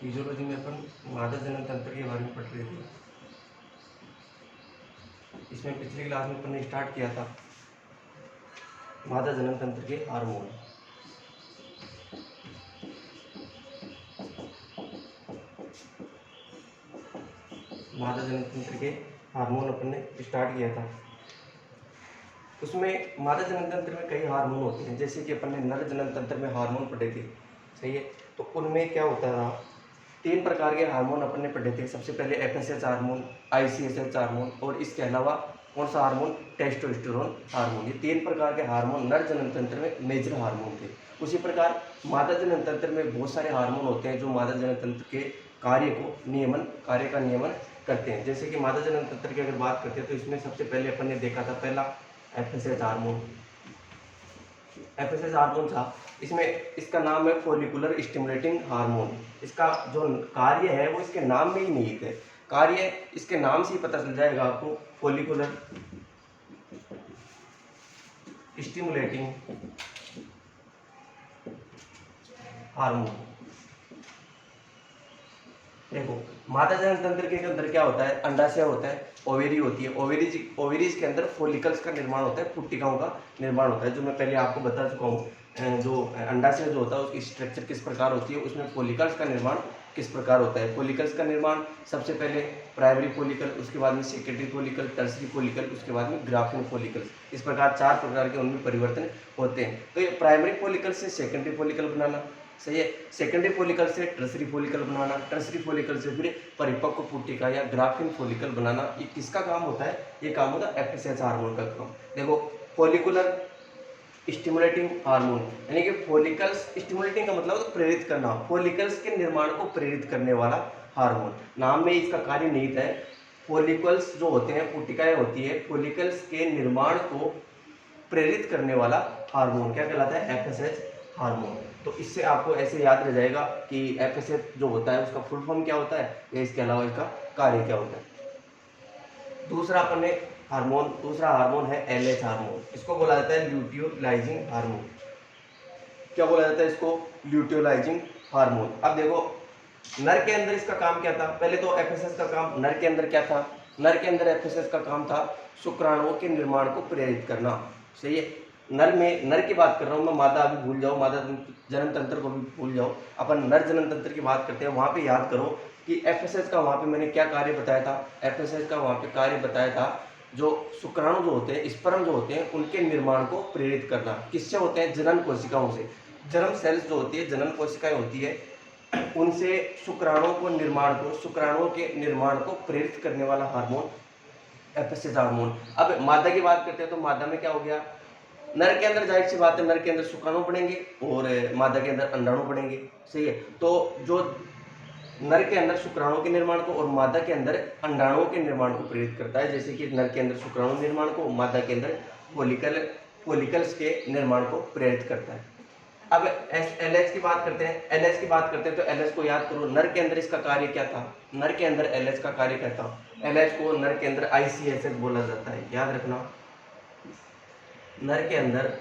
Physiology में अपन मादा जनन तंत्र के बारे में पढ़ रहे थे। इसमें पिछली क्लास में अपन ने स्टार्ट किया था मादा जनन तंत्र के हार्मोन। मादा जनन तंत्र के हार्मोन अपन ने स्टार्ट किया था। उसमें मादा जनन तंत्र में कई हार्मोन होते हैं, जैसे कि अपन ने नर जनन तंत्र में हार्मोन पढ़े थे, सही है। तो उनमें क्या होता था, 3 प्रकार के हार्मोन अपन ने पढ़े थे। सबसे पहले एफएसएच हार्मोन, आईसीएसएच हार्मोन और इसके अलावा कौन सा हार्मोन, टेस्टोस्टेरोन हार्मोन। ये 3 प्रकार के हार्मोन नर जनन तंत्र में मेजर हार्मोन थे। उसी प्रकार मादा जनन तंत्र में बहुत सारे हार्मोन होते हैं जो मादा जनन तंत्र के कार्य का नियमन करते हैं। जैसे कि मादा जनन तंत्र की अगर बात करते हैं तो इसमें सबसे पहले अपन ने देखा था पहला एफएसएच हार्मोन। एफएसएच हार्मोन था, इसमें इसका नाम है फॉलिकुलर स्टिमुलेटिंग हार्मोन। इसका जो कार्य है वो इसके नाम में ही निहित है। कार्य इसके नाम से ही पता चल जाएगा आपको, फॉलिकुलर स्टिमुलेटिंग हार्मोन। देखो मादा जनन तंत्र के अंदर क्या होता है, अंडाशय होता है, ओवेरी होती है। ओवेरीज के अंदर फॉलिकल्स का निर्माण होता है, पुट्टिकाओं का निर्माण होता है, जो मैं पहले आपको बता चुका हूँ। जो अंडाशय जो होता है उसकी स्ट्रक्चर किस प्रकार होती है, उसमें फॉलिकल्स का निर्माण किस प्रकार होता है। फॉलिकल्स का निर्माण सबसे पहले प्राइमरी फॉलिकल, उसके बाद में सेकेंडरी फॉलिकल, टर्सरी फॉलिकल, उसके बाद में ग्राफिन फॉलिकल। इस प्रकार 4 प्रकार के उनमें परिवर्तन होते हैं। तो ये प्राइमरी फॉलिकल से सेकेंडरी फॉलिकल बनाना, सही है। सेकेंडरी फॉलिकल से टर्सरी फॉलिकल बनाना, टर्सरी फॉलिकल से फिर परिपक्व पुट्टिका या ग्राफिन फॉलिकल बनाना, ये किसका काम होता है, ये काम होता है एफएसएच हार्मोन का काम। देखो फॉलिकुलर स्टिमुलेटिंग हार्मोन, यानी कि फॉलिकल्स स्टिमुलेटिंग का मतलब तो प्रेरित करना, फॉलिकल्स के निर्माण को प्रेरित करने वाला हार्मोन। नाम में इसका कार्य निहित है। फॉलिकल्स जो होते हैं, पुट्टिकाएं होती है, फॉलिकल्स के निर्माण को प्रेरित करने वाला हार्मोन क्या कहलाता है, एफएसएच हार्मोन। तो इससे आपको ऐसे याद रह जाएगा कि एफएसएच जो होता है उसका फुल फॉर्म क्या होता है या इसके अलावा इसका कार्य क्या होता है। दूसरा हार्मोन है एलएच हार्मोन। इसको बोला जाता है ल्यूटियोलाइजिंग हार्मोन। क्या बोला जाता है इसको, ल्यूटियोलाइजिंग हार्मोन। अब देखो नर के अंदर इसका काम क्या था, पहले तो एफएसएच का काम नर के अंदर क्या था, नर के अंदर एफएसएच का काम था शुक्राणुओं के निर्माण को प्रेरित करना, सही है। नर की बात कर रहा हूँ मैं, मादा अभी भूल जाओ, मादा जनन तंत्र को भी भूल जाओ, अपन नर जनन तंत्र की बात करते हैं। वहां पे याद करो कि एफएसएच का वहां पे मैंने क्या कार्य बताया था, एफएसएच का वहां पे कार्य बताया था जो शुक्राणु जो होते हैं, स्पर्म जो होते हैं, उनके निर्माण को प्रेरित करना। किससे होते हैं, जनन कोशिकाओं से। जर्म सेल्स जो होती है, जनन कोशिकाएं होती है, उनसे शुक्राणुओं के निर्माण को प्रेरित करने वाला हार्मोन एफएसएच हार्मोन। अब मादा की बात करते हैं तो मादा में क्या हो गया, नर के अंदर जाहिर सी बात है, नर के अंदर शुक्राणु बढ़ेंगे और मादा के अंदर अंडाणु बढ़ेंगे, सही है। तो जो नर के अंदर शुक्राणु के निर्माण को और मादा के अंदर अंडाणुओं के निर्माण को प्रेरित करता है, जैसे कि नर के अंदर शुक्राणु निर्माण को, मादा के अंदर फॉलिकल्स के निर्माण को प्रेरित करता है। अब एलएच की बात करते हैं, तो एलएच को याद करो, नर के अंदर इसका कार्य क्या था, नर के अंदर एलएच का कार्य क्या था। एलएच को नर के अंदर आईसीएसएच बोला जाता है, याद रखना, नर के अंदर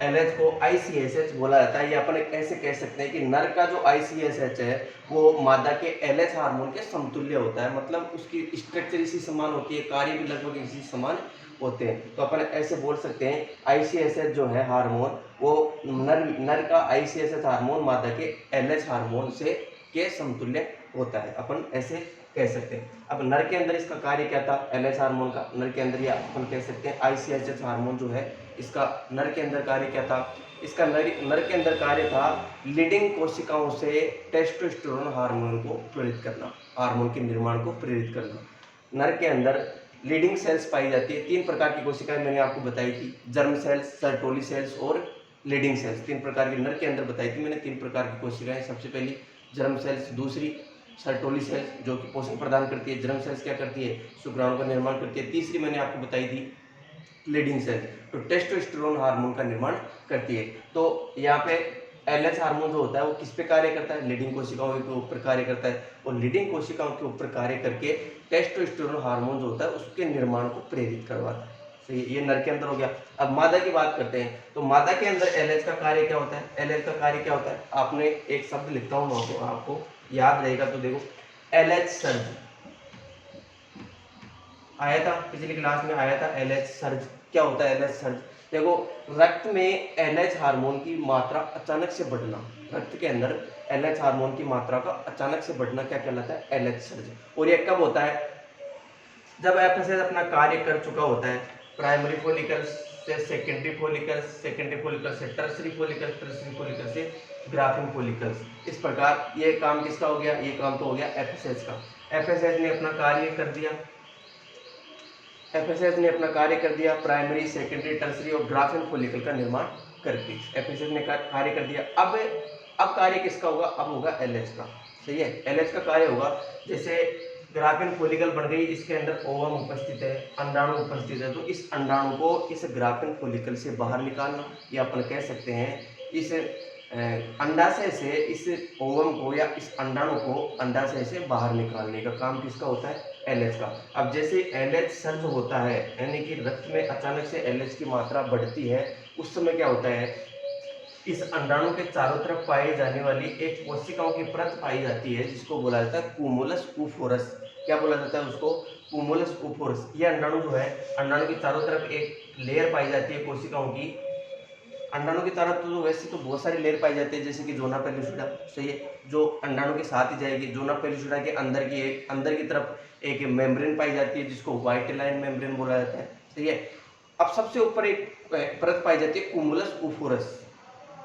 एलएच को आईसीएसएच बोला जाता है। ये अपन ऐसे कह सकते हैं कि नर का जो आईसीएसएच है वो मादा के एलएच हार्मोन के समतुल्य होता है, मतलब उसकी स्ट्रक्चर इसी समान होती है, कार्य भी लगभग इसी समान होते हैं। तो अपन ऐसे बोल सकते हैं आईसीएसएच जो है हार्मोन, वो नर का आईसीएसएच हार्मोन मादा के एलएच हार्मोन से के समतुल्य होता है, अपन ऐसे कह सकते हैं। अब नर के अंदर इसका कार्य क्या था, एलएच हार्मोन का, नर के अंदर, या अपन कह सकते हैं आईसीएसएच हार्मोन जो है इसका नर के अंदर कार्य क्या था, इसका नर के अंदर कार्य था लीडिंग कोशिकाओं से टेस्टोस्टेरोन हार्मोन को प्रेरित करना, हार्मोन के निर्माण को प्रेरित करना। नर के अंदर लीडिंग सेल्स पाई जाती है, 3 प्रकार की कोशिकाएं मैंने आपको बताई थी, जर्म सेल्स, सर्टोली सेल्स और लीडिंग सेल्स। 3 प्रकार की नर के अंदर बताई थी मैंने, 3 प्रकार की कोशिकाएं। सबसे पहली जर्म सेल्स, दूसरी सर्टोली सेल्स जो कि पोषण प्रदान करती है, जर्म सेल्स क्या करती है, शुक्राणु का निर्माण करती है, तीसरी मैंने आपको बताई थी लीडिंग सेल्स, तो टेस्टोस्टेरोन हार्मोन का निर्माण करती है। तो यहाँ पे एलएच हार्मोन जो होता है वो किस पे कार्य करता है, लीडिंग कोशिकाओं के ऊपर कार्य करता है, और लीडिंग कोशिकाओं के ऊपर कार्य करके टेस्टोस्टेरोन हार्मोन जो होता है उसके निर्माण को प्रेरित करवाता है। सही है, ये नर के अंदर हो गया। अब मादा की बात करते हैं, तो मादा के अंदर एलएच का कार्य क्या होता है? एलएच का कार्य क्या होता है? आपने एक शब्द लिखता हूँ मैं, आपको याद रहेगा, तो देखो एलएच सर्ज आया था, पिछली क्लास में आया था। एलएच सर्ज क्या होता है? एलएच सर्ज देखो, रक्त में एलएच हार्मोन की मात्रा अचानक से बढ़ना, रक्त के अंदर एलएच हार्मोन की मात्रा का अचानक से बढ़ना क्या कहलाता है? LH surge. और ये कब होता है? जब एफएसएच अपना कार्य कर चुका होता है, प्राइमरी फॉलिकल्स से सेकेंडरी फॉलिकल्स, सेकेंडरी फॉलिकल्स से टर्सरी फॉलिकल्स, टर्सरी फॉलिकल्स से ग्राफिन फॉलिकल्स। इस प्रकार ये काम किसका हो गया? ये काम तो हो गया एफएसएच का। एफएसएच ने अपना कार्य कर दिया, एफएसएच ने अपना कार्य कर दिया, प्राइमरी, सेकेंडरी, टर्सरी और ग्राफिन फॉलिकल का निर्माण करके एफएसएच ने कार्य कर दिया। अब कार्य किसका होगा? अब होगा एलएच का। सही है, एलएच का कार्य होगा, जैसे ग्राफिन फॉलिकल बन गई, इसके अंदर ओवम उपस्थित है, अंडाणु उपस्थित है, तो इस अंडाणु को इस ग्राफिन फॉलिकल से बाहर निकालना, ये अपन कह सकते हैं इस अंडाशय से इस ओवम को या इस अंडाणु को अंडाशय से बाहर निकालने का काम किसका होता है? एलएच का। अब जैसे एलएच सर्ज होता है, यानी कि रक्त में अचानक से एलएच की मात्रा बढ़ती है, उस समय क्या होता है? इस अंडाणु के चारों तरफ पाई जाने वाली एक कोशिकाओं की परत पाई जाती है, जिसको बोला जाता है कूमुलस उफोरस। क्या बोला जाता है उसको? कूमुलस उफोरस। ये अंडाणु जो है, अंडाणु की चारों तरफ एक लेयर पाई जाती है कोशिकाओं की। अंडाणु की तरफ तो वैसे तो बहुत सारी लेयर पाई जाती है, जैसे कि जोना पेलिसुडा, सही है, जो अंडाणु के साथ ही जाएगी। जोना पेलिसुडा के अंदर की तरफ एक मेम्ब्रेन पाई जाती है, जिसको व्हाइट लाइन मेम्ब्रेन बोला जाता है। सही है। अब सबसे ऊपर एक परत पाई जाती है कूमुलस उफोरस।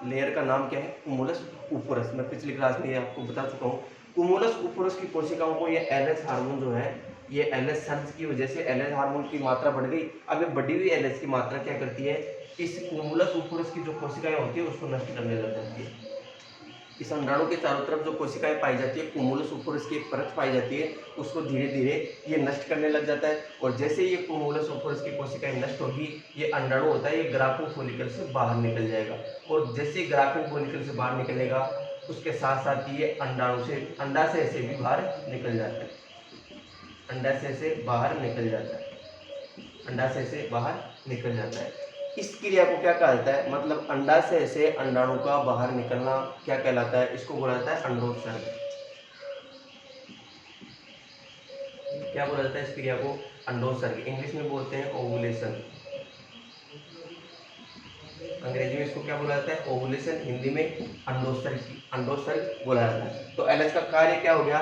लेयर का नाम क्या है? कुमुलस उफोरस। मैं पिछली क्लास में ये आपको बता चुका हूँ। कुमुलस उफोरस की कोशिकाओं को ये एलएच हार्मोन जो है, ये एलएच सर्ज की वजह से एलएच हार्मोन की मात्रा बढ़ गई। अब ये बढ़ी हुई एलएच की मात्रा क्या करती है? इस कुमुलस उफोरस की जो कोशिकाएं होती है उसको नष्ट करने लग जाती है। इस अंडाणु के चारों तरफ जो कोशिकाएं पाई जाती है, कुमुलस उफोरस की एक परत पाई जाती है, उसको धीरे धीरे ये नष्ट करने लग जाता है। और जैसे ये कुमुलस उफोरस की कोशिकाएं नष्ट होगी, ये अंडाणु होता है, ये ग्राफिन फॉलिकल से बाहर निकल जाएगा। और जैसे ग्राफिन फॉलिकल से बाहर निकलेगा, उसके साथ साथ ये अंडाशय से भी बाहर निकल जाता है, अंडाशय से बाहर निकल जाता है, अंडाशय से बाहर निकल जाता है। इस क्रिया को क्या कहा जाता है? मतलब अंडाशय से अंडाणु का बाहर निकलना क्या कहलाता है? इसको बोला जाता है अंडोत्सर्ग। क्या बोला जाता है इस क्रिया को? अंडोत्सर्ग। इंग्लिश में बोलते हैं ओवुलेशन, अंग्रेजी में इसको क्या बोला जाता है? ओवुलेशन, हिंदी में अंडोत्सर्ग बोला जाता है। तो एलएच का कार्य क्या हो गया?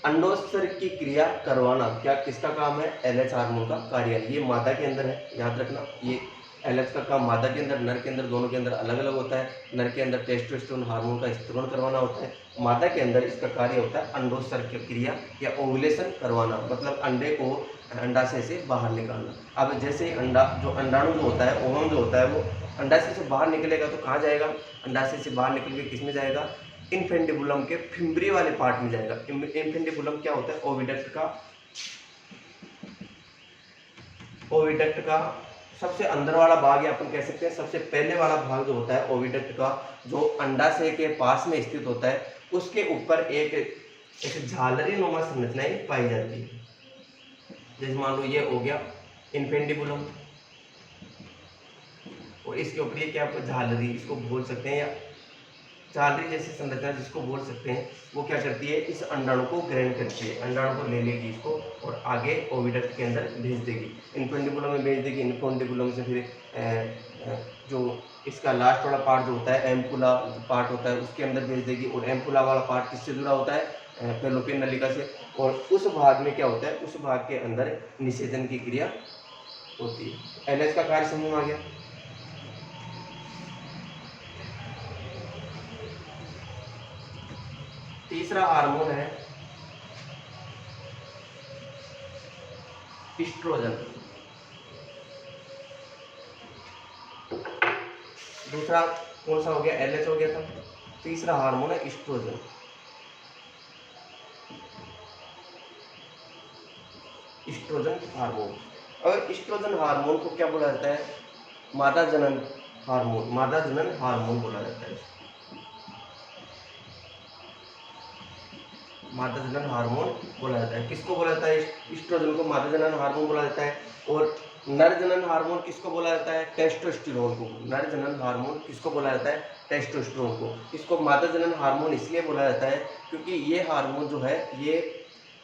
अंडोत्सर्ग की क्रिया करवाना। क्या किसका काम है? एलएच हार्मोन का कार्य है। ये मादा के अंदर है, याद रखना। ये एलएच का काम मादा के अंदर, नर के अंदर, दोनों के अंदर अलग अलग होता है। नर के अंदर टेस्टोस्टेरोन हार्मोन का स्त्रवण करवाना होता है, मादा के अंदर इसका कार्य होता है अंडोत्सर्ग की क्रिया या ओवुलेशन करवाना, मतलब अंडे को अंडाशय से बाहर निकालना। अब जैसे अंडाणु जो होता है, ओवम जो होता है, वो अंडाशय से बाहर निकलेगा तो कहाँ जाएगा? अंडाशय से बाहर निकल के किस में जाएगा? इनफेंडिबुलम के फिम्बरी वाले पार्ट में जाएगा। इनफेंडिबुलम क्या होता है? ओविडक्ट का सबसे अंदर वाला भाग, या अपन कह सकते हैं सबसे पहले वाला भाग जो होता है ओविडक्ट का, जो अंडाशय के पास में स्थित होता है, उसके ऊपर एक झालरी नुमा संरचनाएं पाई जाती है। जैसे मान लो ये हो गया इनफेंडिबुलम, और इसके ऊपर ये क्या झालरी, इसको बोल सकते हैं, या झालरी जैसी संरचना जिसको बोल सकते हैं, वो क्या करती है? इस अंडाणु को ग्रहण करती है, अंडाणु को ले लेगी इसको और आगे ओविडक्ट के अंदर भेज देगी, इनफेंडिबुलम में भेज देगी। इनफेंडिबुलम से फिर जो इसका लास्ट वाला पार्ट जो होता है, एम्पुला जो पार्ट होता है, उसके अंदर भेज देगी। और एम्पुला वाला पार्ट किससे जुड़ा होता है? फैलोपियन नलिका से। और उस भाग में क्या होता है? उस भाग के अंदर निषेचन की क्रिया होती है। एलएच का कार्य समझ में आ गया? तीसरा हार्मोन है ईस्ट्रोजन। दूसरा कौन सा हो गया? एलएच हो गया था। तीसरा हार्मोन है ईस्ट्रोजन। Oestrogen hormone. और ईस्ट्रोजन हार्मोन को क्या बोला जाता है? मादा जनन हार्मोन, मादा जनन हार्मोन बोला जाता है। मादा जनन हार्मोन बोला जाता है। किसको बोला जाता है? ईस्ट्रोजन को मादा जनन हार्मोन बोला जाता है। और नर जनन हार्मोन किसको बोला जाता है? टेस्टोस्टेरोन को। नर जनन हार्मोन किसको बोला जाता है? टेस्टोस्टेरोन को। इसको मादा जनन हार्मोन इसलिए बोला जाता है क्योंकि ये हार्मोन जो है ये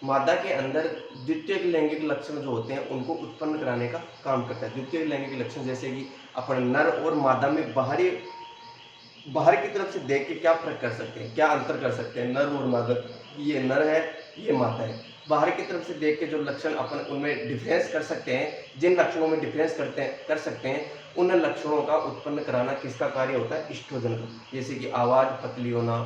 मादा के अंदर द्वितीयक लैंगिक लक्षण जो होते हैं उनको उत्पन्न कराने का काम करता है। द्वितीयक लैंगिक लक्षण जैसे कि अपन नर और मादा में बाहर की तरफ से देख के क्या फर्क कर सकते हैं, क्या अंतर कर सकते हैं नर और मादा, ये नर है ये मादा है। बाहर की तरफ से देख के जो लक्षण अपन उनमें डिफरेंस कर सकते हैं, जिन लक्षणों में डिफरेंस कर सकते हैं, उन लक्षणों का उत्पन्न कराना किसका कार्य होता है? ईस्ट्रोजन का। जैसे कि आवाज़ पतली होना,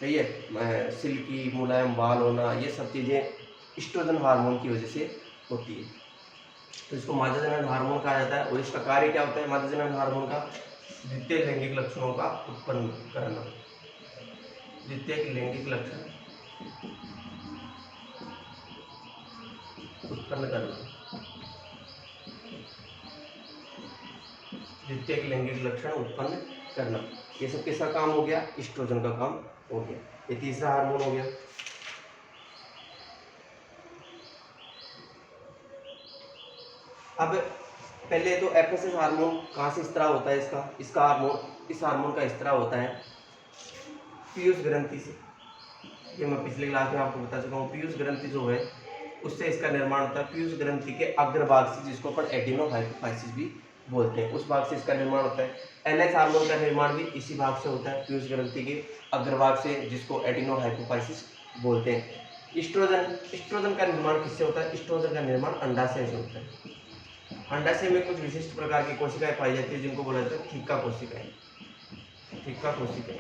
सही है, सिल्की मुलायम बाल होना, ये सब चीज़ें ईस्ट्रोजन हार्मोन की वजह से होती है। तो इसको मादा जनन हार्मोन कहा जाता है। और इसका कार्य क्या होता है मादा जनन हार्मोन का? द्वितीय लैंगिक लक्षणों का उत्पन्न करना। द्वितीय लैंगिक लक्षण उत्पन्न करना। द्वितीय लैंगिक लक्षण उत्पन्न करना, ये सब किसका काम हो गया? ईस्ट्रोजन का काम हो गया। ये तीसरा हार्मोन हो गया। अब पहले तो एफएसएस हार्मोन कहाँ से स्त्राव होता है? इस हार्मोन का स्त्राव होता है पीयूष ग्रंथि से। ये मैं पिछले क्लास में आपको बता चुका हूँ। पीयूष ग्रंथि जो है उससे इसका निर्माण होता है। पीयूष ग्रंथि के अग्रभाग से, जिसको अपन एडिनोहाइपोफाइसिस भी बोलते हैं, उस भाग से इसका निर्माण होता है। एनएच हार्मोन का निर्माण भी इसी भाग से होता है, पीयूष ग्रंथि के अग्रभाग से, जिसको एडिनोहाइपोफाइसिस बोलते हैं। ईस्ट्रोजन का निर्माण किससे होता है? ईस्ट्रोजन का निर्माण अंडाशय से होता है। अंडाशय में कुछ विशिष्ट प्रकार की कोशिकाएं पाई जाती है जिनको बोला जाता है थीका कोशिकाएं। थीका कोशिकाएं,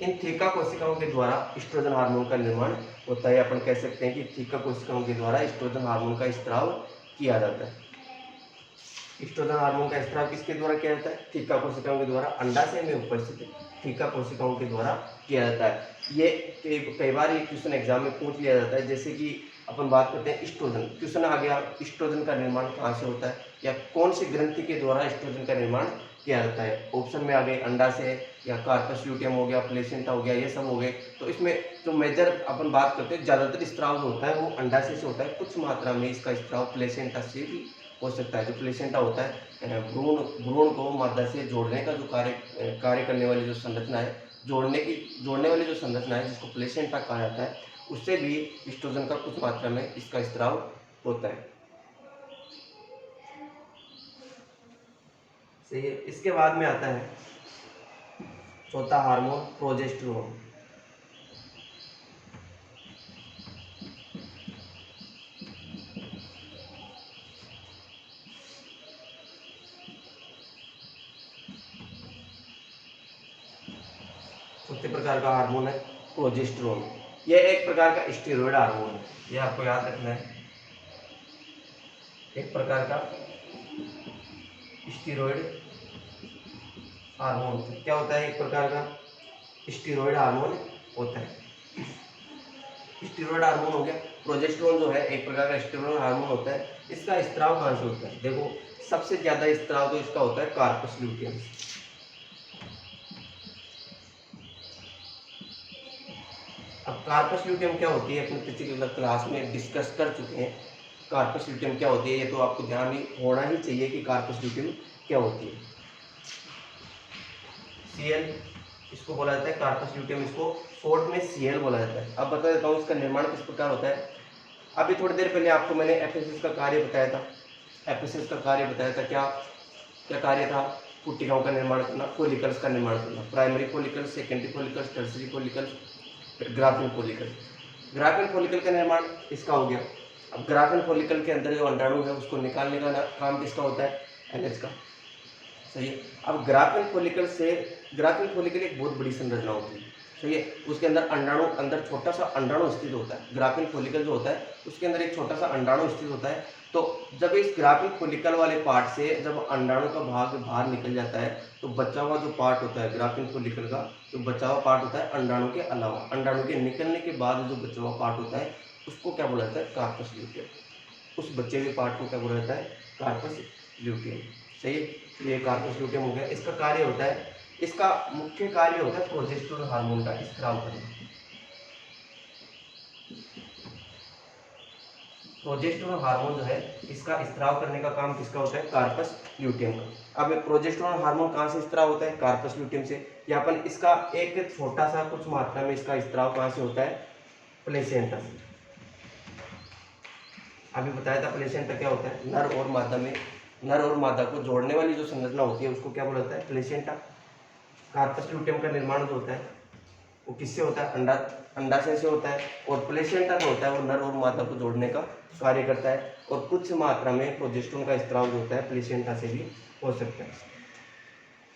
इन थीका कोशिकाओं के द्वारा ईस्ट्रोजन हार्मोन का निर्माण होता है। अपन कह सकते हैं कि थीका कोशिकाओं के द्वारा ईस्ट्रोजन हार्मोन का स्त्राव किया जाता है। ईस्ट्रोजन हार्मोन का स्त्राव किसके द्वारा किया जाता है? थीका कोशिकाओं के द्वारा, अंडाशय में उपस्थित थीका कोशिकाओं के द्वारा किया जाता है। ये कई बार ये क्वेश्चन एग्जाम में पूछ लिया जाता है। जैसे कि अपन बात करते हैं ईस्ट्रोजन, क्वेश्चन आ गया ईस्ट्रोजन का निर्माण कहाँ से होता है या कौन सी ग्रंथि के द्वारा ईस्ट्रोजन का निर्माण किया जाता है? ऑप्शन में आ गए अंडाशय या कार्पस ल्यूटियम हो गया, प्लेसेंटा हो गया, ये सब हो गए। तो इसमें जो मेजर अपन बात करते हैं, ज़्यादातर स्त्राव जो होता है वो अंडाशय से होता है। कुछ मात्रा में इसका स्त्राव प्लेसेंटा से भी हो सकता है। जो प्लेसेंटा होता है भ्रूण को मादा से जोड़ने का जो कार्य करने वाली जो संरचना है, जोड़ने वाली जो संरचना है, जिसको प्लेसेंटा कहा जाता है, उससे भी ईस्ट्रोजन का कुछ मात्रा में इसका स्त्राव होता है। सही है। इसके बाद में आता है चौथा हार्मोन प्रोजेस्टेरोन। चौथे प्रकार का हार्मोन है प्रोजेस्टेरोन। यह एक प्रकार का स्टेरॉयड हार्मोन है, यह आपको याद रखना है। एक प्रकार का स्टेरॉयड हार्मोन क्या होता है? एक प्रकार का स्टेरॉयड हार्मोन होता है। स्टेरॉयड हार्मोन हो गया। प्रोजेस्टेरोन जो है एक प्रकार का स्टेरॉयड हार्मोन होता है। इसका स्त्राव कहाँ से होता है? देखो, सबसे ज्यादा स्त्राव तो इसका होता है कार्पस ल्यूटियम। अब कार्पस ल्यूटियम क्या होती है अपने पिछले क्लास में डिस्कस कर चुके हैं। कार्पस ल्यूटियम क्या होती है ये तो आपको ध्यान होना ही चाहिए कि कार्पस ल्यूटियम क्या होती है। सीएल इसको बोला जाता है, कार्पस ल्यूटियम इसको शॉर्ट में सीएल बोला जाता है। अब बता देता हूँ इसका निर्माण किस प्रकार होता है। अभी थोड़ी देर पहले आपको मैंने एफएसएस का कार्य बताया था। एफएसएस का कार्य बताया था, क्या क्या कार्य था? पुट्टिकाओं का निर्माण करना, फोलिकल्स का निर्माण करना, primary follicles, secondary follicles, tertiary follicles, graphene follicle. Graphene follicle का निर्माण इसका हो गया। अब ग्राफिन फोलिकल के अंदर जो अंडाणु है उसको निकालने का काम किसका होता है? एनएच का। सही है। अब ग्राफिन फोलिकल एक बहुत बड़ी संरचना होती है। सही है। उसके अंदर अंदर छोटा सा अंडाणु स्थित होता है। ग्राफिन फोलिकल जो होता है उसके अंदर एक छोटा सा अंडाणु स्थित होता है। तो जब इस ग्राफिन फोलिकल वाले पार्ट से जब अंडाणु का भाग बाहर निकल जाता है तो बचा हुआ जो पार्ट होता है ग्राफिन फोलिकल का, जो बचा हुआ पार्ट होता है अंडाणु के अलावा, अंडाणु के निकलने के बाद जो बचा हुआ पार्ट होता है उसको क्या बोला जाता है? Corpus luteum. उस बचे हुए पार्ट को क्या बोला जाता है? Corpus luteum. सही है। ये कार्पस ल्यूटियम हो गया। इसका कार्य होता है, इसका मुख्य कार्य होता है प्रोजेस्टेरोन हार्मोन का स्त्राव करना। प्रोजेस्टेरोन हार्मोन जो है इसका स्त्राव करने का काम किसका होता है? कार्पस ल्यूटियम का। अब प्रोजेस्टेरोन हार्मोन कहाँ से स्त्राव होता है? कार्पस ल्यूटियम से। या अपन इसका एक छोटा सा कुछ मात्रा में इसका स्त्राव कहाँ से होता है? प्लेसेंटा से। अभी बताया था प्लेसेंटा क्या होता है? नर और मादा को जोड़ने वाली जो संरचना होती है उसको क्या बोला जाता है? प्लेसेंटा। कार्पस ल्यूटियम का निर्माण जो होता है वो किससे होता है? अंडाशय से होता है। और प्लेसेंटा जो होता है वो नर और मादा को जोड़ने का कार्य करता है। और कुछ मात्रा में प्रोजेस्टेरोन का स्त्राव जो होता है प्लेसेंटा से भी हो सकता है।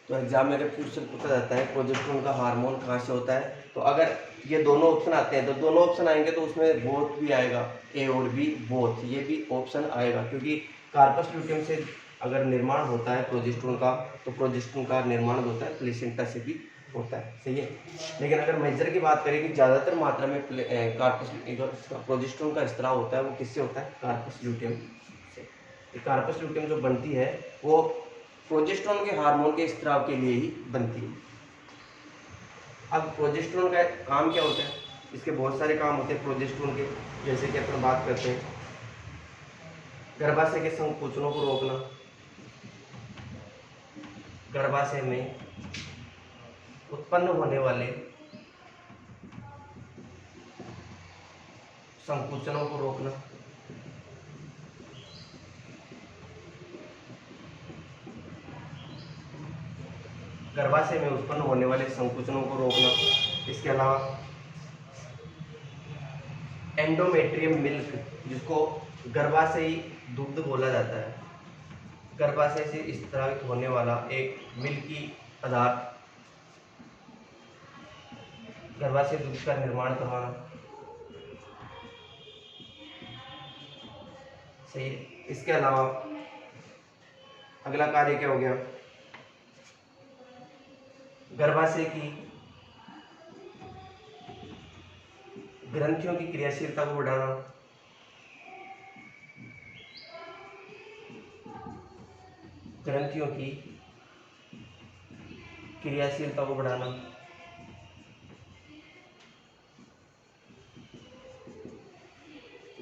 तो एग्जाम में अगर क्वेश्चन पूछा जाता है प्रोजेस्टेरोन का हार्मोन कहाँ से होता है, तो अगर ये दोनों ऑप्शन आते हैं तो दोनों ऑप्शन आएंगे तो उसमें बोथ भी आएगा, ए और बी बोथ, ये भी ऑप्शन आएगा। क्योंकि कार्पस ल्यूटियम से अगर निर्माण होता है प्रोजेस्टेरोन का तो प्रोजेस्टेरोन का निर्माण होता है प्लेसेंटा से भी होता है, सही है। लेकिन अगर मेजर की बात करें कि ज़्यादातर मात्रा में कार्पस प्रोजेस्टेरोन का स्त्राव होता है वो किससे होता है? कार्पस ल्यूटियम से। कार्पस ल्यूटियम जो बनती है वो प्रोजेस्टेरोन के हार्मोन के स्त्राव के लिए ही बनती है। अब प्रोजेस्टेरोन का काम क्या होता है? इसके बहुत सारे काम होते हैं प्रोजेस्टेरोन के, जैसे कि अपन बात करते हैं गर्भाशय के संकुचनों को रोकना, गर्भाशय में उत्पन्न होने वाले संकुचनों को रोकना, गर्भाशय में उत्पन्न होने वाले संकुचनों को रोकना। इसके अलावा एंडोमेट्रियम मिल्क, जिसको गर्भाशयी दुग्ध बोला जाता है, गर्भाशय से स्त्रावित होने वाला एक मिल्की पदार्थ, गर्भाशय दुग्ध का निर्माण करवाना, सही। इसके अलावा अगला कार्य क्या हो गया? गर्भाशय की ग्रंथियों की क्रियाशीलता को बढ़ाना, ग्रंथियों की क्रियाशीलता को बढ़ाना,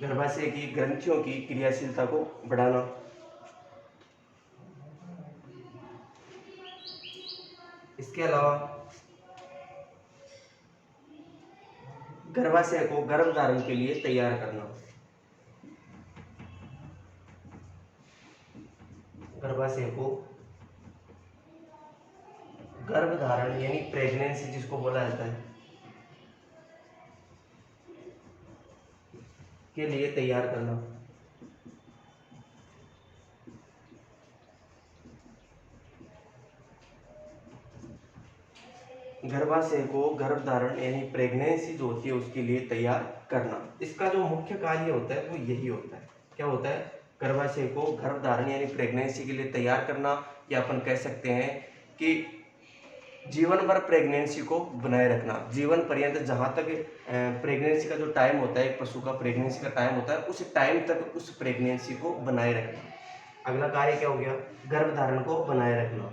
गर्भाशय की ग्रंथियों की क्रियाशीलता को बढ़ाना। इसके अलावा गर्भाशय को गर्भधारण के लिए तैयार करना, गर्भाशय को गर्भधारण यानी प्रेगनेंसी जिसको बोला जाता है के लिए तैयार करना। गर्भाशय को गर्भधारण यानी प्रेगनेंसी जो होती है उसके लिए तैयार करना। इसका जो मुख्य कार्य होता है वो यही होता है। क्या होता है? गर्भाशय को गर्भधारण यानी प्रेगनेंसी के लिए तैयार करना, या अपन कह सकते हैं कि जीवन भर प्रेगनेंसी को बनाए रखना। जीवन पर्यंत जहाँ तक प्रेगनेंसी का जो टाइम होता है, एक पशु का प्रेगनेंसी का टाइम होता है, उस टाइम तक उस प्रेगनेंसी को बनाए रखना। अगला कार्य क्या हो गया? गर्भधारण को बनाए रखना।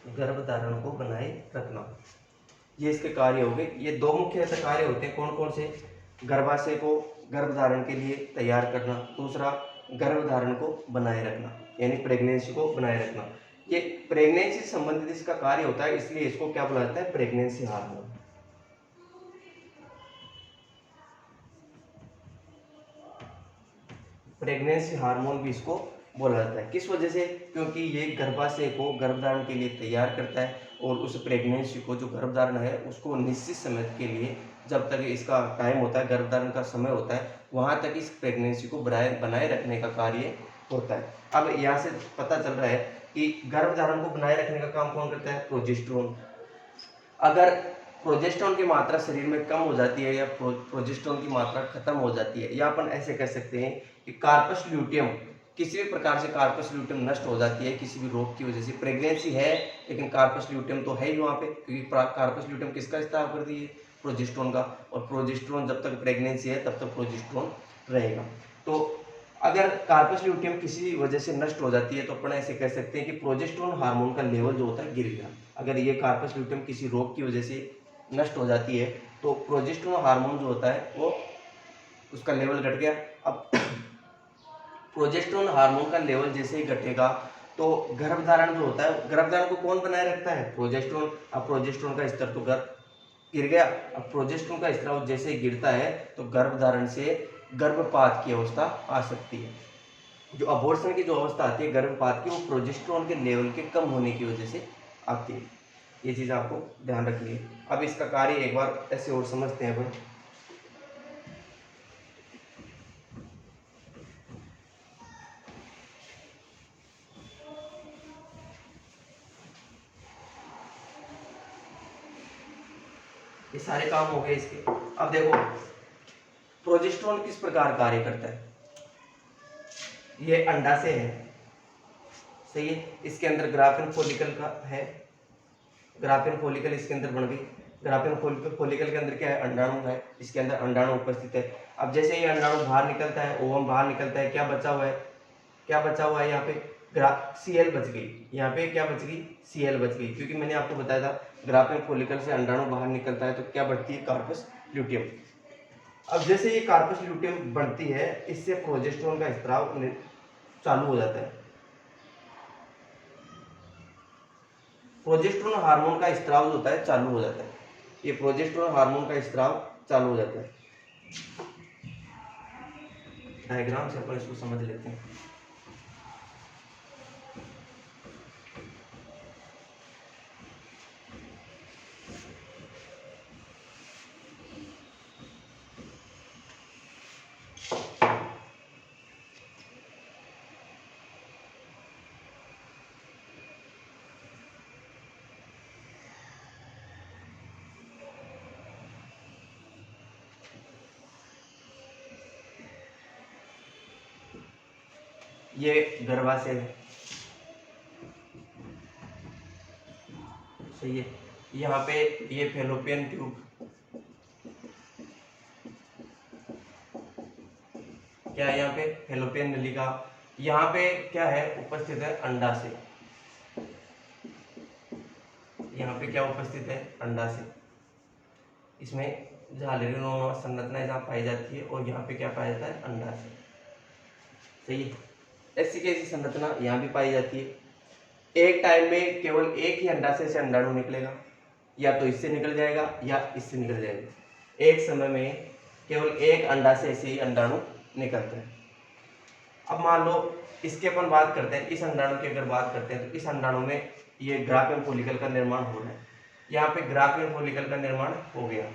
गर्भधारण को बनाए रखना, ये इसके कार्य हो गए। ये दो मुख्य ऐसे कार्य होते हैं, कौन कौन से? गर्भाशय को गर्भधारण के लिए तैयार करना, दूसरा गर्भधारण को बनाए रखना यानी प्रेगनेंसी को बनाए रखना। ये प्रेगनेंसी से संबंधित इसका कार्य होता है, इसलिए इसको क्या बोला जाता है? Pregnancy hormone. प्रेगनेंसी हार्मोन भी इसको बोला जाता है। किस वजह से? क्योंकि ये गर्भाशय को गर्भधारण के लिए तैयार करता है और उस प्रेगनेंसी को, जो गर्भधारण है उसको निश्चित समय के लिए, जब तक इसका टाइम होता है, गर्भधारण का समय होता है, वहाँ तक इस प्रेगनेंसी को बनाए रखने का कार्य होता है। अब यहाँ से पता चल रहा है कि गर्भधारण को बनाए रखने का काम कौन करता है? प्रोजेस्टेरोन। अगर प्रोजेस्टेरोन की मात्रा शरीर में कम हो जाती है या प्रोजेस्टेरोन की मात्रा खत्म हो जाती है, या अपन ऐसे कह सकते हैं कि कार्पस ल्यूटियम, किसी भी प्रकार से कार्पस ल्यूटियम नष्ट हो जाती है किसी भी रोग की वजह से, प्रेगनेंसी है लेकिन कार्पस ल्यूटियम तो है ही वहाँ पे, क्योंकि कार्पस ल्यूटियम किसका स्त्राव कर दिए? प्रोजेस्टेरोन का। और प्रोजेस्टेरोन जब तक प्रेगनेंसी है तब तक प्रोजेस्टेरोन रहेगा। तो अगर कार्पस ल्यूटियम किसी वजह से नष्ट हो जाती है तो अपन ऐसे कह सकते हैं कि प्रोजेस्टेरोन हार्मोन का लेवल जो होता है गिर गया। अगर ये कार्पस ल्यूटियम किसी रोग की वजह से नष्ट हो जाती है तो प्रोजेस्टेरोन हार्मोन जो होता है वो उसका लेवल घट गया। अब प्रोजेस्टेरोन हार्मोन का लेवल जैसे ही घटेगा तो गर्भधारण जो होता है, गर्भधारण को कौन बनाए रखता है? प्रोजेस्टेरोन। अब प्रोजेस्टेरोन का स्तर तो गिर गया। अब प्रोजेस्टेरोन का स्तर जैसे ही गिरता है तो गर्भधारण से गर्भपात की अवस्था आ सकती है। जो अबॉर्शन की जो अवस्था आती है गर्भपात की, वो प्रोजेस्टेरोन के लेवल के कम होने की वजह से आती है। ये चीज आपको ध्यान रखनी है। अब इसका कार्य एक बार ऐसे और समझते हैं अपन। ये सारे काम हो गए इसके। अब देखो प्रोजेस्टेरोन किस प्रकार कार्य करता है। ये अंडाशय है, सही है। इसके अंदर ग्राफिन फॉलिकल का है, ग्राफिन फॉलिकल इसके अंदर बन गई। ग्राफिन फॉलिकल के अंदर क्या है? अंडाणु है। इसके अंदर अंडाणु उपस्थित है। अब जैसे ये अंडाणु बाहर निकलता है, ओवम बाहर निकलता है, क्या बचा हुआ है? क्या बचा हुआ है यहाँ पे? सीएल बच गई। यहाँ पे क्या बच गई? सीएल बच गई, क्योंकि मैंने आपको बताया था ग्राफिन फॉलिकल से अंडाणु बाहर निकलता है तो क्या बढ़ती है? Corpus luteum. अब जैसे ये कार्पस ल्यूटियम बढ़ती है, इससे प्रोजेस्टेरोन का स्त्राव चालू हो जाता है। प्रोजेस्टेरोन हार्मोन का स्त्राव जो होता है चालू हो जाता है। ये प्रोजेस्टेरोन हार्मोन का स्त्राव चालू हो जाता है। डायग्राम से अपन इसको समझ लेते हैं। ये गर्भाशय है, सही है। यहाँ पे ये फैलोपियन ट्यूब, क्या है यहाँ पे? फैलोपियन नलिका। यहाँ पे क्या है? उपस्थित है अंडाशय। यहाँ पे क्या उपस्थित है? अंडाशय। इसमें झालरी संरचना जहाँ पाई जाती है और यहाँ पे क्या पाया जाता है? अंडाशय, सही है। ऐसी कैसी संरचना यहाँ भी पाई जाती है। एक टाइम में केवल एक ही अंडाशय से अंडाणु निकलेगा, या तो इससे निकल जाएगा या इससे निकल जाएगा। एक समय में केवल एक अंडाशय से ही अंडाणु निकलता है। अब मान लो इसके अपन बात करते हैं, इस अंडाणु की अगर बात करते हैं तो इस अंडाणु में ये ग्राफिन फॉलिकल का निर्माण हो रहा है। यहाँ पे ग्राफिन फॉलिकल का निर्माण हो गया,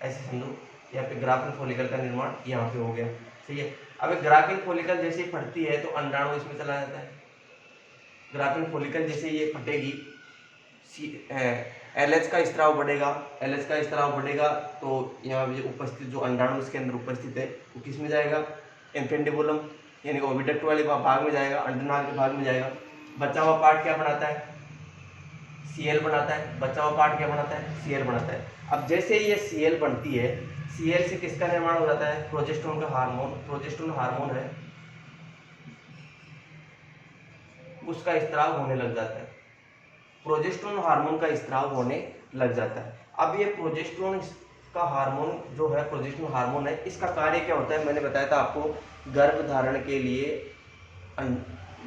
ऐसे समझो। यहाँ पे ग्राफिन फॉलिकल का निर्माण यहाँ पे हो गया, सही है। अब ग्राफिन फॉलिकल जैसे ही फटती है तो अंडाणु इसमें चला जाता है। ग्राफिन फॉलिकल जैसे ये फटेगी, एलएच का स्त्राव बढ़ेगा। एलएच का स्त्राव बढ़ेगा तो यहाँ उपस्थित जो अंडाणु इसके अंदर उपस्थित है वो किस में जाएगा? इन्फेंटिबुलम यानी ओविडक्ट वाले भाग में जाएगा, अंडनाल के भाग में जाएगा। बचा हुआ पार्ट क्या बनाता है? सीएल बनाता है। बचा हुआ पार्ट क्या बनाता है? सीएल बनाता है। अब जैसे ये सीएल बनती है, सीएल से किसका निर्माण हो जाता है? प्रोजेस्टेरोन का हार्मोन। प्रोजेस्टेरोन हार्मोन है, उसका स्त्राव होने लग जाता है। प्रोजेस्टेरोन हार्मोन का स्त्राव होने लग जाता है। अब ये प्रोजेस्टेरोन का हार्मोन जो है, प्रोजेस्टेरोन हार्मोन है, इसका कार्य क्या होता है? मैंने बताया था आपको, गर्भधारण के लिए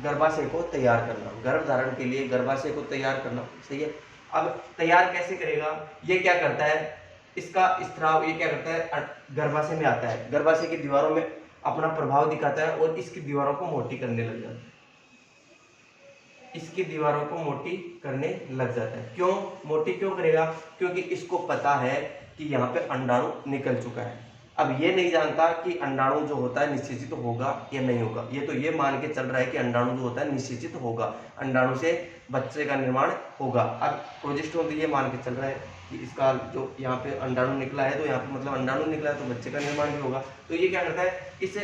गर्भाशय को तैयार करना। गर्भधारण के लिए गर्भाशय को तैयार करना, सही है। अब तैयार कैसे करेगा? ये क्या करता है? इसका स्त्राव ये क्या करता है? गर्भाशय में आता है, गर्भाशय की दीवारों में अपना प्रभाव दिखाता है और इसकी दीवारों को मोटी करने लग जाता है। इसकी दीवारों को मोटी करने लग जाता है। क्यों मोटी क्यों करेगा? क्योंकि इसको पता है कि यहाँ पे अंडाणु निकल चुका है। अब ये नहीं जानता कि अंडाणु जो होता है निषेचित होगा या नहीं होगा। ये तो ये मान के चल रहा है कि अंडाणु जो होता है निषेचित होगा, अंडाणु से बच्चे का निर्माण होगा। अब प्रोजेस्टेरोन तो ये मान के चल रहा है कि इसका जो यहाँ पे अंडाणु निकला है तो यहाँ पे मतलब अंडाणु निकला है तो बच्चे का निर्माण भी होगा। तो ये क्या करता है? इस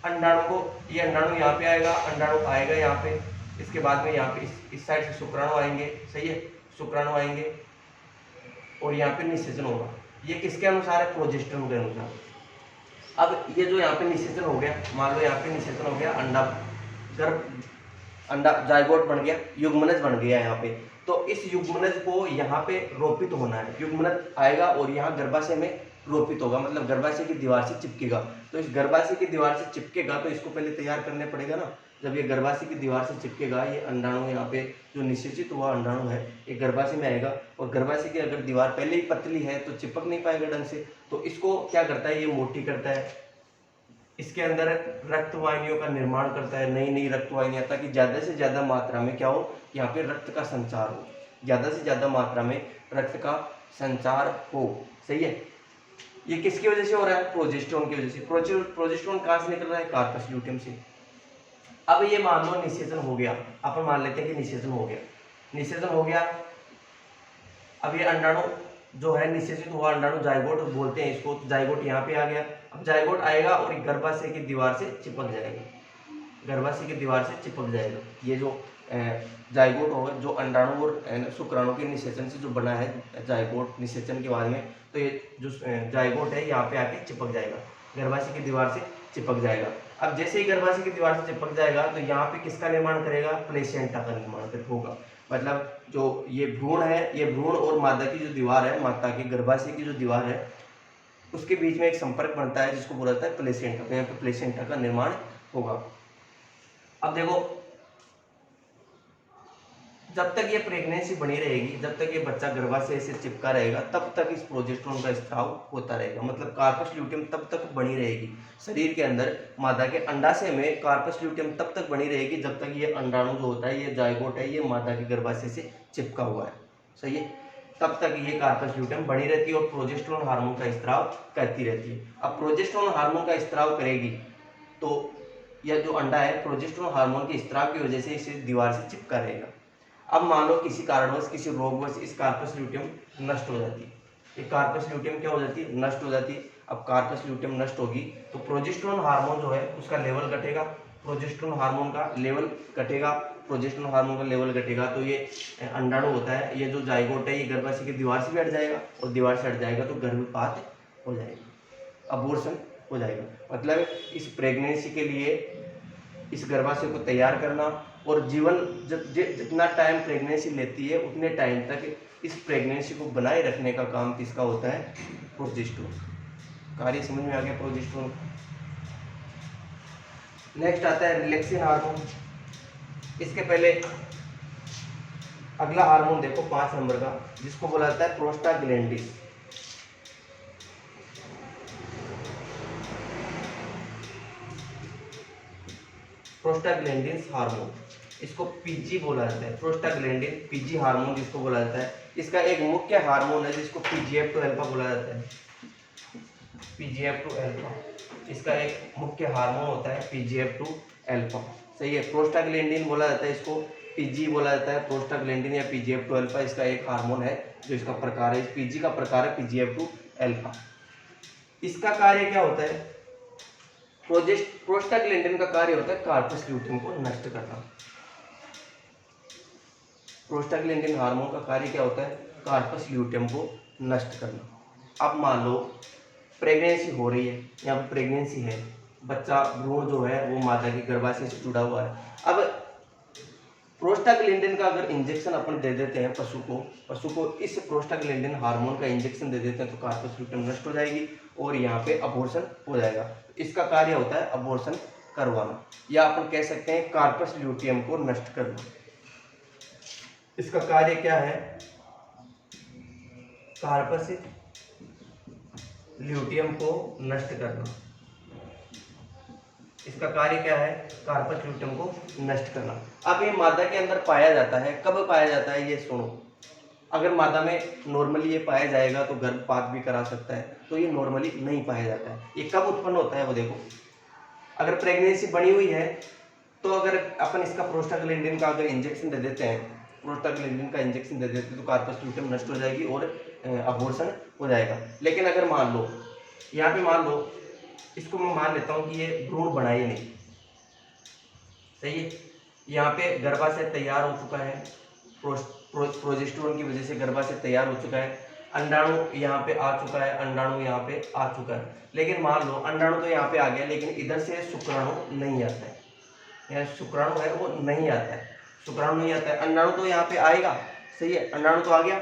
अंडाणु को, ये अंडाणु यहाँ पे आएगा, अंडाणु आएगा यहाँ पे, इसके बाद में यहाँ पे इस साइड से शुक्राणु आएंगे, सही है। शुक्राणु आएंगे और यहाँ पे निषेचन होगा। ये किसके अनुसार है? प्रोजेस्टेरोन के अनुसार। अब ये जो यहाँ पे निषेचन हो गया, मान लो यहाँ पे निषेचन हो गया, अंडा जायगोट बन गया, युग्मनज बन गया यहाँ पे। तो इस युग्मनज को यहाँ पे रोपित होना है, युग्मनज आएगा और यहाँ गर्भाशय में रोपित होगा, मतलब गर्भाशय की दीवार से चिपकेगा। तो इस गर्भाशय की दीवार से चिपकेगा तो इसको पहले तैयार करने पड़ेगा ना। जब ये गर्भाशय की दीवार से चिपकेगा, ये अंडाणु यहाँ पे जो निषेचित हुआ अंडाणु है ये गर्भाशय में आएगा, और गर्भाशय की अगर दीवार पहले ही पतली है तो चिपक नहीं पाएगा ढंग से। तो इसको क्या करता है, ये मोटी करता है, इसके अंदर रक्त वाहिनियों का निर्माण करता है, नई नई रक्त वाहिनियां, ताकि ज्यादा से ज्यादा मात्रा में क्या हो, यहाँ पे रक्त का संचार हो, ज्यादा से ज्यादा मात्रा में रक्त का संचार हो। सही है। ये किसकी वजह से हो रहा है, प्रोजेस्टेरोन की वजह से। प्रोजेस्टेरोन कहाँ से निकल रहा है, कार्पस ल्यूटियम से। अब ये मान लो निषेचन हो गया, अपन मान लेते हैं कि निषेचन हो गया, निषेचन हो गया। अब ये अंडाणु जो है निषेचित हुआ अंडाणु, जायगोट बोलते हैं इसको, जायगोट यहाँ पे आ गया। अब जायगोट आएगा और गर्भाशय की दीवार से चिपक जाएगा, गर्भाशय की दीवार से चिपक जाएगा। ये जो जायगोट होगा, जो अंडाणु और शुक्राणु के निषेचन से जो बना है जायगोट, निषेचन के बाद में, तो ये जो जायगोट है यहाँ पे आके चिपक जाएगा, गर्भाशय की दीवार से चिपक जाएगा। अब जैसे ही गर्भाशय की दीवार से चिपक जाएगा तो यहाँ पे किसका निर्माण करेगा, प्लेसेंटा का निर्माण होगा। मतलब जो ये भ्रूण है, ये भ्रूण और मादा की जो दीवार है, माता की गर्भाशय की जो दीवार है, उसके बीच में एक संपर्क बनता है जिसको बोला जाता है प्लेसेंटा। तो यहाँ पे प्लेसेंटा का निर्माण होगा। अब देखो, जब तक ये प्रेगनेंसी बनी रहेगी, जब तक ये बच्चा गर्भाशय से चिपका रहेगा, तब तक इस प्रोजेस्टेरोन का स्त्राव होता रहेगा। मतलब कार्पस ल्यूटियम तब तक बनी रहेगी शरीर के अंदर, मादा के अंडाशय में कार्पस ल्यूटियम तब तक बनी रहेगी जब तक ये अंडाणु जो होता है, ये जायगोट है, ये मादा के गर्भाशय से चिपका हुआ है। सही है। तब तक ये कार्पस ल्यूटियम बनी रहती है और प्रोजेस्टेरोन हार्मोन का स्त्राव करती रहती है। अब प्रोजेस्टेरोन हार्मोन का स्त्राव करेगी तो यह जो अंडा है प्रोजेस्टेरोन हार्मोन के स्त्राव की वजह से इसे दीवार से चिपका रहेगा। अब मान लो किसी कारणवश, किसी रोगवश इस कार्पस ल्यूटियम नष्ट हो जाती है, ये कार्पस ल्यूटियम क्या हो जाती है, नष्ट हो जाती है। अब कार्पस ल्यूटियम नष्ट होगी तो प्रोजेस्टेरोन हार्मोन जो है उसका लेवल घटेगा, प्रोजेस्टेरोन हार्मोन का लेवल घटेगा, प्रोजेस्टेरोन हार्मोन का लेवल घटेगा तो ये अंडाणु होता है, ये जो जायगोट है, ये गर्भाशय की दीवार से भी हट जाएगा, और दीवार से हट जाएगा तो गर्भपात हो जाएगा, अबॉर्शन हो जाएगा। मतलब इस प्रेगनेंसी के लिए इस गर्भाशय को तैयार करना, और जीवन जितना टाइम प्रेगनेंसी लेती है उतने टाइम तक इस प्रेगनेंसी को बनाए रखने का काम किसका होता है, प्रोजेस्टेरोन। कार्य समझ में आ गया प्रोजेस्टेरोन। नेक्स्ट आता है रिलैक्सिन हार्मोन। इसके पहले अगला हार्मोन देखो 5 नंबर का, जिसको बोला जाता है प्रोस्टाग्लैंडिन। प्रोस्टाग्लैंडिन हार्मोन, इसको पीजी बोला जाता है, प्रोस्टाग्लैंडिन पीजी हार्मोन जिसको बोला जाता है। इसका एक मुख्य हार्मोन है जिसको पीजीएफ2 अल्फा बोला जाता है, पीजीएफ2 अल्फा, इसका एक मुख्य हार्मोन होता है पीजीएफ2 अल्फा। सही है। प्रोस्टाग्लैंडिन बोला जाता है इसको, पीजी बोला जाता है, प्रोस्टाग्लैंडिन या पीजीएफ2 अल्फा इसका एक हार्मोन है जो इसका प्रकार है, पीजी का प्रकार है पीजीएफ2 अल्फा। इसका कार्य क्या होता है, प्रोस्टाग्लैंडिन का कार्य होता है कार्पस ल्यूटियम को नष्ट करना। प्रोस्टाग्लैंडिन हार्मोन का कार्य क्या होता है, कार्पस ल्यूटियम को नष्ट करना। अब मान लो प्रेगनेंसी हो रही है, यहाँ पे प्रेगनेंसी है, बच्चा भ्रूण जो है वो माता की गर्भाशय से जुड़ा हुआ है। अब प्रोस्टाग्लैंडिन का अगर इंजेक्शन अपन दे देते हैं पशु को इस प्रोस्टाग्लैंडिन हार्मोन का इंजेक्शन दे देते हैं तो कार्पस ल्यूटियम नष्ट हो जाएगी और यहाँ पे अबॉर्शन हो जाएगा। इसका कार्य होता है अबॉर्शन करवाना, या अपन कह सकते हैं कार्पस ल्यूटियम को नष्ट करना। इसका कार्य क्या है, कार्पस ल्यूटियम को नष्ट करना। इसका कार्य क्या है, कार्पस ल्यूटियम को नष्ट करना। अब ये मादा के अंदर पाया जाता है, कब पाया जाता है ये सुनो। अगर मादा में नॉर्मली ये पाया जाएगा तो गर्भपात भी करा सकता है, तो ये नॉर्मली नहीं पाया जाता है। ये कब उत्पन्न होता है वो देखो, अगर प्रेगनेंसी बनी हुई है तो अगर अपन इसका प्रोस्टाग्लैंडिन का अगर इंजेक्शन दे देते हैं, प्रोस्टाग्लैंडिन का इंजेक्शन दे देते हैं तो कार्पस ल्यूटियम नष्ट हो जाएगी और अबॉर्शन हो जाएगा। लेकिन अगर मान लो यहाँ पे मान लो इसको मैं मान लेता हूँ कि ये भ्रूण बना ही नहीं, सही है, यहाँ पे गर्भाशय तैयार हो चुका है, प्रोजेस्टेरोन की वजह से गर्भाशय तैयार हो चुका है, अंडाणु यहाँ पे आ चुका है, अंडाणु यहाँ पे आ चुका है, लेकिन मान लो अंडाणु तो यहाँ पे आ गया, लेकिन इधर से शुक्राणु नहीं आता है, यहाँ शुक्राणु है वो नहीं आता है, शुक्राणु नहीं आता है। अंडाणु तो यहाँ पे आएगा, सही है, अंडाणु तो आ गया,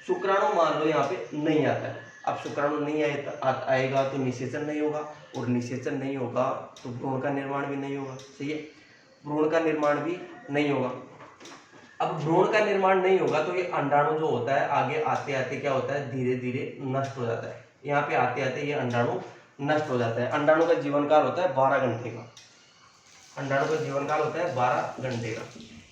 शुक्राणु मान लो यहाँ पे नहीं आता है। अब शुक्राणु नहीं आएगा तो निषेचन नहीं होगा, और निषेचन नहीं होगा तो भ्रूण का निर्माण भी नहीं होगा, सही है, भ्रूण का निर्माण भी नहीं होगा। अब भ्रूण का निर्माण नहीं होगा तो ये अंडाणु जो होता है आगे आते आते क्या होता है, धीरे धीरे नष्ट हो जाता है। यहाँ पे आते आते ये अंडाणु नष्ट हो जाता है। अंडाणु का जीवन काल होता है 12 घंटे का, अंडाणु का जीवन काल होता है 12 घंटे का,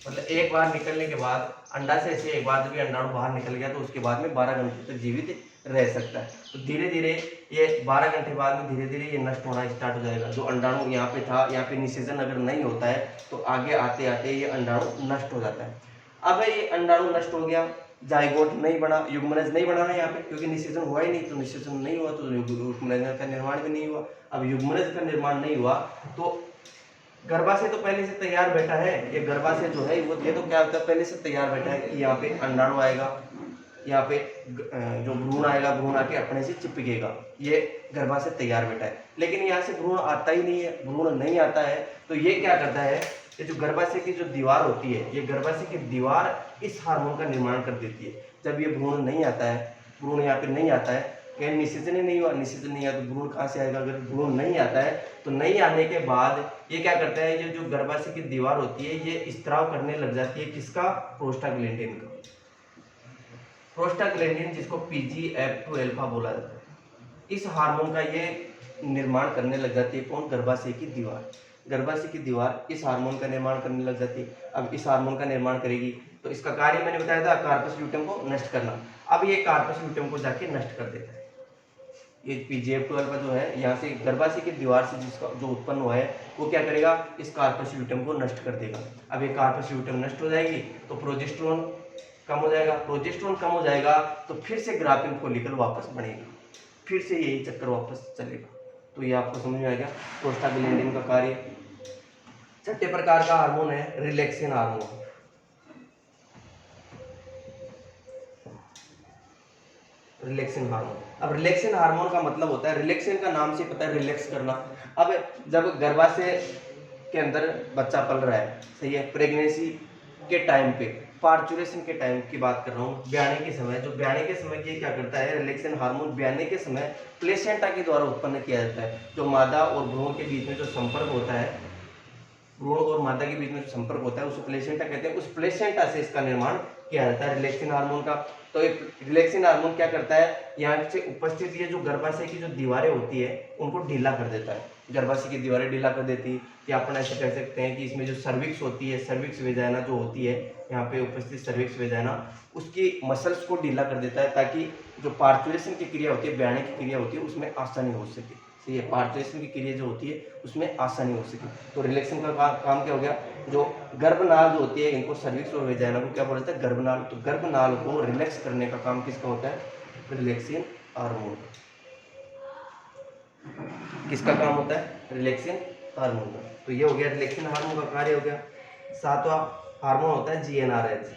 मतलब एक बार निकलने के बाद अंडाशय से एक बार जब अंडाणु बाहर निकल गया तो उसके बाद में 12 घंटे तक जीवित रह सकता है। तो धीरे धीरे ये 12 घंटे बाद में धीरे धीरे ये नष्ट होना स्टार्ट हो जाएगा। जो अंडाणु यहाँ पे था, यहाँ पे निषेचन अगर नहीं होता है तो आगे आते आते ये अंडाणु नष्ट हो जाता है। अब ये अंडाणु नष्ट हो गया, जाइगोट नहीं बना, युग्मनज नहीं बना है यहाँ पे, क्योंकि निषेचन हुआ ही नहीं, तो निषेचन नहीं हुआ तो युग्मनज का निर्माण भी नहीं हुआ। अब युग्मनज का निर्माण नहीं हुआ तो गर्भाशय तो पहले से तैयार बैठा है, ये गर्भाशय जो है वो ये तो क्या होता है, पहले से तैयार बैठा है कि यहाँ पे अंडाणु आएगा, यहाँ पे जो भ्रूण आएगा, भ्रूण आके अपने से चिपकेगा, ये गर्भाशय तैयार बैठा है। लेकिन यहाँ से भ्रूण आता ही नहीं है, भ्रूण नहीं आता है तो ये क्या करता है, ये जो गर्भाशय की जो दीवार होती है, ये गर्भाशय की दीवार इस हार्मोन का निर्माण कर देती है। जब ये भ्रूण नहीं आता है, भ्रूण यहाँ पे नहीं आता है, कहीं निषेचन ही नहीं हुआ, निषेचन नहीं आया तो भ्रूण कहाँ से आएगा। अगर भ्रूण नहीं आता है तो नहीं आने के बाद ये क्या करता है, ये जो गर्भाशय की दीवार होती है ये स्त्राव करने लग जाती है, किसका, प्रोस्टाग्लैंडिन का। प्रोस्टाग्लैंडिन जिसको PGF2 अल्फा बोला जाता है, इस हार्मोन का ये निर्माण करने लग जाती है। कौन, गर्भाशय की दीवार, गर्भाशय की दीवार इस हार्मोन का निर्माण करने लग जाती है। अब इस हार्मोन का निर्माण करेगी तो इसका कार्य मैंने बताया था कार्पस ल्यूटेम को नष्ट करना। अब ये कार्पस ल्यूटेम को जाके नष्ट कर देता है। ये PGF2 अल्फा जो है यहाँ से गर्भाशय की दीवार से जिसका जो उत्पन्न हुआ है वो क्या करेगा, इस कार्पस ल्यूटेम को नष्ट कर देगा। अब ये कार्पस ल्यूटेम नष्ट हो जाएगी तो प्रोजेस्टेरोन कम हो जाएगा, प्रोजेस्टेरोन कम हो जाएगा तो फिर से ग्राफ्टिंग फॉलिकल वापस बनेगा, फिर से यही चक्कर वापस चलेगा। तो ये आपको समझ में आ गया प्रोस्टाग्लैंडिन का कार्य। छठे प्रकार का हार्मोन है रिलैक्सिन हार्मोन। रिलैक्सिन हार्मोन, अब रिलैक्सिन हार्मोन का मतलब होता है, रिलैक्सिन का नाम से पता है रिलैक्स करना। अब जब गर्भाशय के अंदर बच्चा पल रहा है, सही है, प्रेगनेंसी के टाइम पे, पार्चुरेशन के टाइम की बात कर रहा हूँ, ब्याने के समय, जो ब्याने के समय ये क्या करता है, रिलैक्सिन हार्मोन ब्याने के समय प्लेसेंटा के द्वारा उत्पन्न किया जाता है। जो मादा और भ्रूण के बीच में जो संपर्क होता है, भ्रूण और मादा के बीच में जो संपर्क होता है उसे प्लेसेंटा कहते हैं, उस प्लेसेंटा से इसका निर्माण किया जाता है रिलैक्सिन हार्मोन का। तो एक रिलैक्सिन हार्मोन क्या करता है, यहाँ से उपस्थित ये जो गर्भाशय की जो दीवारें होती है उनको ढीला कर देता है, गर्भाशय की दीवारें ढीला कर देती है। कि अपन ऐसे कह सकते हैं कि इसमें जो सर्विक्स होती है, सर्विक्स वेजाइना जो होती है यहाँ पे उपस्थित सर्विक्स वेजाइना, उसकी मसल्स को ढीला कर देता है ताकि जो पार्चुरेशन की क्रिया होती है, ब्याने की क्रिया होती है, उसमें आसानी हो सके। सही है, पार्चुरेशन की क्रिया जो होती है उसमें आसानी हो सके। तो रिलैक्सिन का काम क्या हो गया, जो गर्भनाल जो होती है, इनको सर्विक्स और वेजाइना को क्या बोला जाता है, गर्भनाल। तो गर्भनाल को रिलैक्स करने का काम किसका होता है, रिलैक्सिन हार्मोन। किसका काम होता है, रिलैक्सिन हार्मोन का। तो ये हो गया रिलैक्सिन हार्मोन का कार्य हो गया। सातवां हार्मोन होता है GnRH,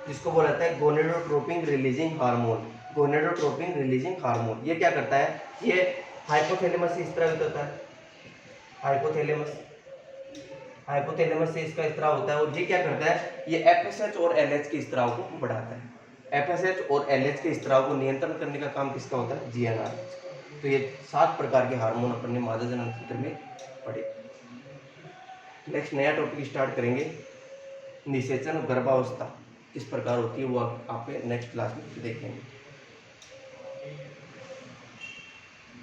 जिसको बोला जाता है gonadotropin releasing hormone. Gonadotropin releasing hormone ये क्या करता है, ये हाइपोथैलेमस से स्त्रावित होता है, हाइपोथैलेमस से इसका स्त्राव होता है। और ये क्या करता है, ये FSH और LH के स्त्राव को बढ़ाता है। FSH और LH के स्त्राव को नियंत्रण करने का काम किसका होता है, GnRH। तो ये 7 प्रकार के हार्मोन अपन ने मादा जनन तंत्र में पढ़े। नेक्स्ट नया टॉपिक स्टार्ट करेंगे, निषेचन गर्भावस्था किस प्रकार होती है वो आप नेक्स्ट क्लास में देखेंगे।